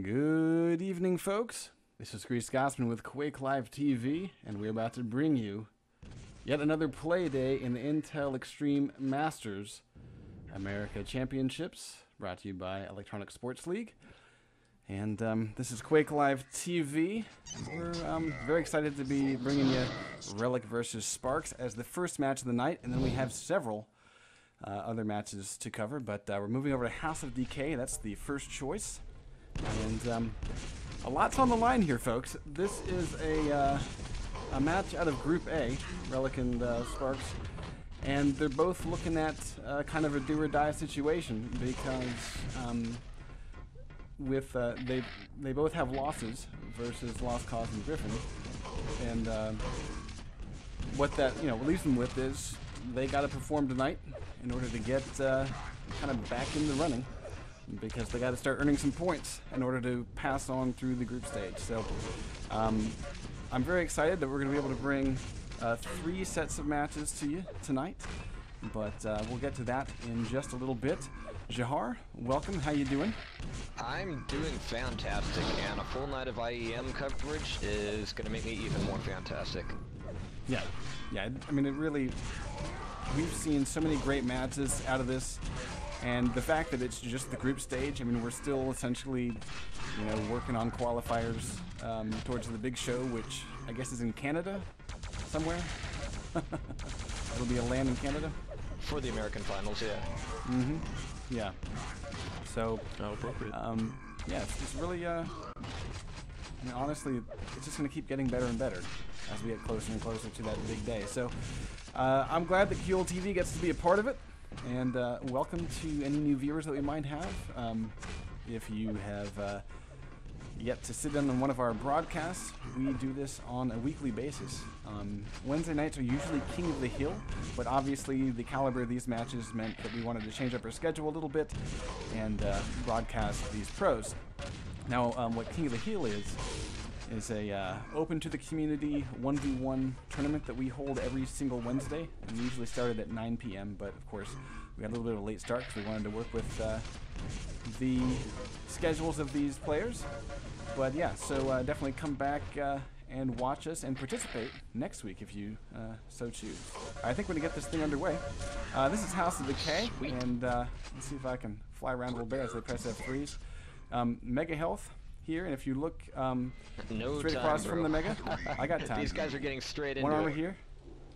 Good evening, folks. This is Chris Gossman with Quake Live TV, and we're about to bring you yet another play day in the Intel Extreme Masters America Championships, brought to you by Electronic Sports League. And this is Quake Live TV. We're very excited to be bringing you Relic versus Sparks as the first match of the night, and then we have several other matches to cover. But we're moving over to House of Decay. That's the first choice. And a lot's on the line here, folks. This is a match out of Group A, Relic and Sparks. And they're both looking at kind of a do-or-die situation because they both have losses versus Lost Cause and Griffin. And what that leaves them with is they got to perform tonight in order to get kind of back in the running, because they got to start earning some points in order to pass on through the group stage. So I'm very excited that we're going to be able to bring 3 sets of matches to you tonight, but we'll get to that in just a little bit. Jahar, welcome. How you doing? I'm doing fantastic, and a full night of IEM coverage is going to make me even more fantastic. Yeah. I mean, we've seen so many great matches out of this. And the fact that it's just the group stage, I mean, we're still essentially, working on qualifiers towards the big show, which I guess is in Canada somewhere. It'll be a LAN in Canada. For the American finals, yeah. Mm-hmm. Yeah. So, appropriate. Yeah, it's really, honestly, it's just going to keep getting better and better as we get closer and closer to that big day. So, I'm glad that QL TV gets to be a part of it. And welcome to any new viewers that we might have. If you have yet to sit in on one of our broadcasts, we do this on a weekly basis. Wednesday nights are usually King of the Hill, but obviously the caliber of these matches meant that we wanted to change up our schedule a little bit and broadcast these pros. Now, what King of the Hill is a open to the community 1v1 tournament that we hold every single Wednesday, and we usually started at 9 p.m. But of course we had a little bit of a late start because we wanted to work with the schedules of these players. But yeah, so definitely come back and watch us and participate next week if you so choose. I think we're gonna get this thing underway. This is House of Decay, and let's see if I can fly around a little bit as they press F3s. Mega Health here, and if you look straight across from the Mega, I got time. These guys are getting straight into one armor here,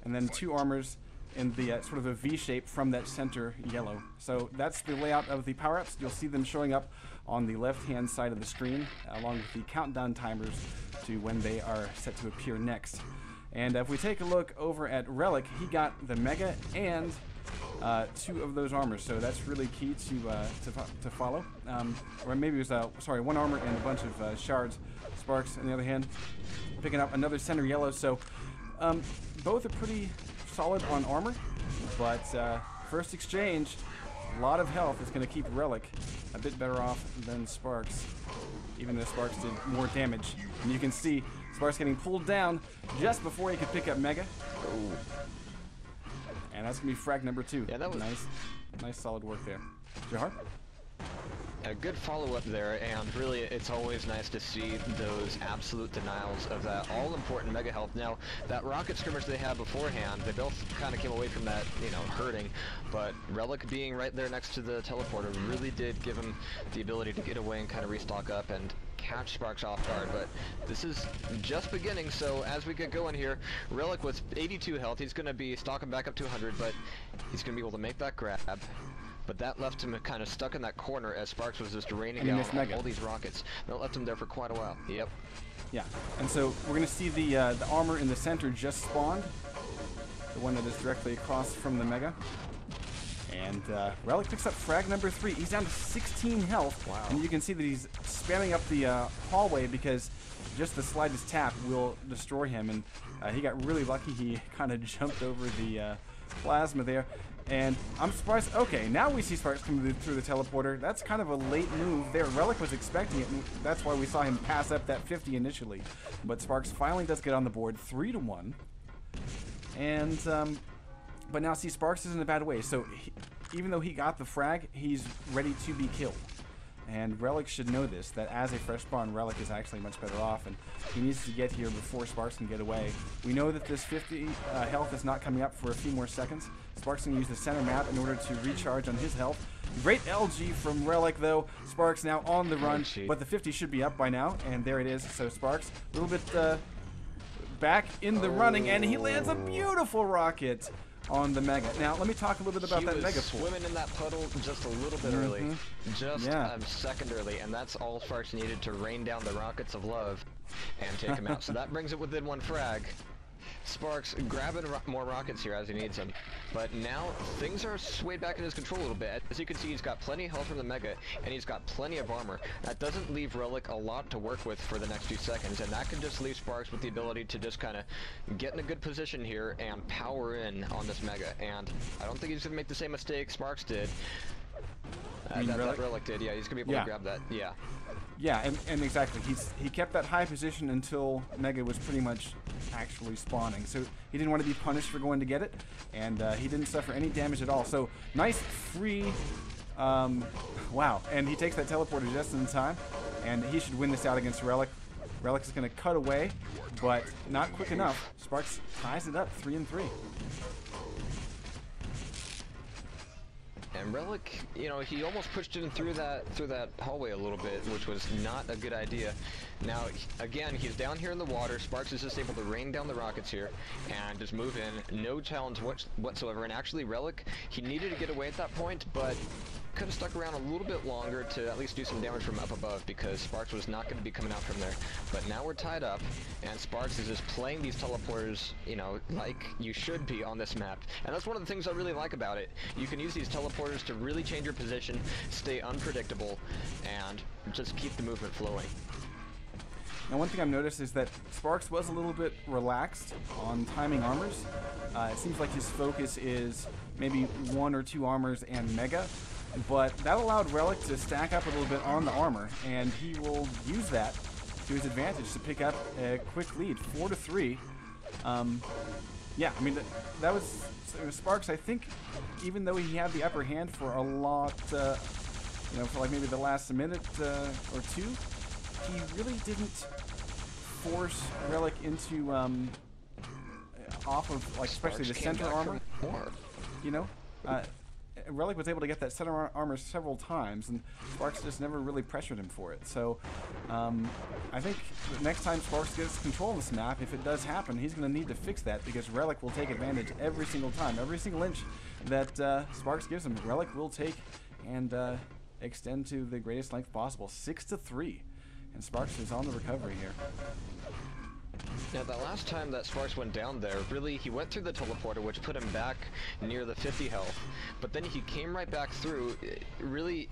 and then 2 armors in the sort of a V shape from that center yellow. So that's the layout of the power-ups. You'll see them showing up on the left-hand side of the screen, along with the countdown timers to when they are set to appear next. And if we take a look over at Relic, he got the Mega and 2 of those armors, so that's really key to follow. Or maybe it was 1 armor and a bunch of shards. Sparks, on the other hand, picking up another center yellow. So both are pretty solid on armor, but first exchange, a lot of health is going to keep Relic a bit better off than Sparks, even though Sparks did more damage. And you can see Sparks getting pulled down just before he could pick up Mega. Oh. And that's going to be frag number 2. Yeah, that was nice solid work there. Jahar? A good follow-up there, and really it's always nice to see those absolute denials of that all-important Mega Health. Now, that rocket skirmish they had beforehand, they both kind of came away from that, hurting, but Relic being right there next to the teleporter really did give him the ability to get away and kind of restock up and catch Sparks off guard. But this is just beginning, so as we get going here, Relic with 82 health, he's going to be stocking back up to 100, but he's going to be able to make that grab. But that left him kind of stuck in that corner as Sparks was just raining down on all these rockets. That left him there for quite a while. Yep. Yeah, and so we're going to see the armor in the center just spawned, the one that is directly across from the Mega. And Relic picks up frag number 3. He's down to 16 health. Wow. And you can see that he's spamming up the hallway because just the slightest tap will destroy him. And he got really lucky. He kind of jumped over the plasma there. And I'm surprised. Okay, now we see Sparks coming through the teleporter. That's kind of a late move there. Relic was expecting it, and that's why we saw him pass up that 50 initially. But Sparks finally does get on the board, 3-1. And but now see, Sparks is in a bad way. So even though he got the frag, he's ready to be killed. And Relic should know this, that as a fresh spawn, Relic is actually much better off, and he needs to get here before Sparks can get away. We know that this 50 health is not coming up for a few more seconds. Sparks can use the center map in order to recharge on his health. Great LG from Relic, though. Sparks now on the run, but the 50 should be up by now, and there it is. So Sparks, a little bit back in the running, and he lands a beautiful rocket on the Mega. Now, let me talk a little bit about that Mega pool. Swimming in that puddle just a little bit early. Just a second early, and that's all Sparks needed to rain down the rockets of love and take him out. So that brings it within one frag. Sparks grabbing more rockets here as he needs them. But now things are swayed back in his control a little bit. As you can see, he's got plenty of health from the Mega, and he's got plenty of armor. That doesn't leave Relic a lot to work with for the next few seconds, and that can just leave Sparks with the ability to just kind of get in a good position here and power in on this Mega. And I don't think he's going to make the same mistake Sparks did. That Relic did, yeah, he's going to be able to grab that, Yeah, and exactly. He kept that high position until Mega was pretty much actually spawning. So he didn't want to be punished for going to get it, and he didn't suffer any damage at all. So nice free, wow. And he takes that teleporter just in time, and he should win this out against Relic. Relic is going to cut away, but not quick enough. Sparks ties it up 3-3. And Relic, you know, he almost pushed in through that hallway a little bit, which was not a good idea. Now, again, he's down here in the water. Sparks is just able to rain down the rockets here and just move in. No challenge whatsoever. And actually, Relic, he needed to get away at that point, but could have stuck around a little bit longer to at least do some damage from up above, because Sparks was not going to be coming out from there. But now we're tied up, and Sparks is just playing these teleporters, you know, like you should be on this map. And that's one of the things I really like about it. You can use these teleporters to really change your position, stay unpredictable, and just keep the movement flowing. Now, one thing I've noticed is that Sparks was a little bit relaxed on timing armors. It seems like his focus is maybe 1 or 2 armors and Mega, but that allowed Relic to stack up a little bit on the armor, and he will use that to his advantage to pick up a quick lead, 4-3. Yeah, I mean, that was Sparks. I think even though he had the upper hand for a lot, you know, for like maybe the last minute or two, he really didn't force Relic into off of, like, especially the center armor. You know, Relic was able to get that center armor several times, and Sparks just never really pressured him for it. So I think the next time Sparks gets control of this map, if it does happen, he's going to need to fix that, because Relic will take advantage every single time. Every single inch that Sparks gives him, Relic will take and extend to the greatest length possible. 6-3. And Sparks is on the recovery here. Now, the last time that Sparks went down there, really, he went through the teleporter, which put him back near the 50 health. But then he came right back through, really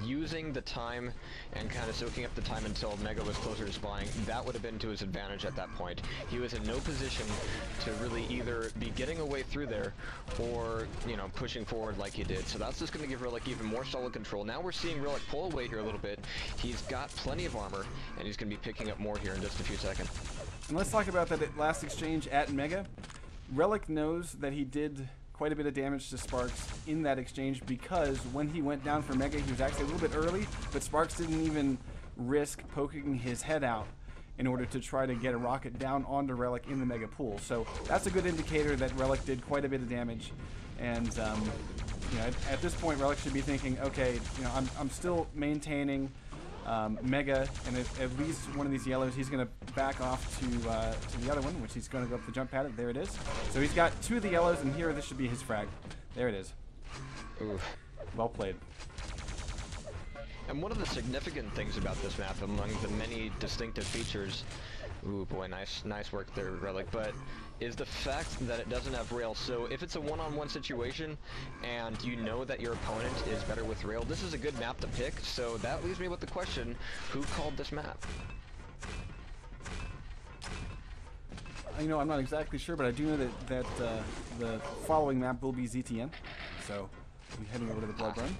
using the time and kind of soaking up the time until Mega was closer to spawning. That would have been to his advantage at that point. He was in no position to really either be getting away through there or, you know, pushing forward like he did. So that's just going to give Relic even more solid control. Now we're seeing Relic pull away here a little bit. He's got plenty of armor, and he's going to be picking up more here in just a few seconds. And let's talk about that last exchange at Mega. Relic knows that he did quite a bit of damage to Sparks in that exchange, because when he went down for Mega, he was actually a little bit early, but Sparks didn't even risk poking his head out in order to try to get a rocket down onto Relic in the Mega pool. So that's a good indicator that Relic did quite a bit of damage. And you know, at this point, Relic should be thinking, okay, you know, I'm still maintaining Mega, and at least one of these yellows, he's going to back off to the other one, which he's going to go up the jump pad. There it is. So he's got 2 of the yellows, and here, this should be his frag. There it is. Oof. Well played. And one of the significant things about this map, among the many distinctive features, ooh boy, nice work there, Relic, but is the fact that it doesn't have rail. So if it's a one-on-one situation and you know that your opponent is better with rail, this is a good map to pick. So that leaves me with the question, who called this map? You know, I'm not exactly sure, but I do know that the following map will be ZTN. So we'll be heading over to the Blood Run.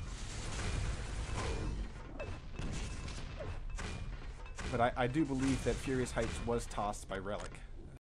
But I do believe that Furious Heights was tossed by Relic.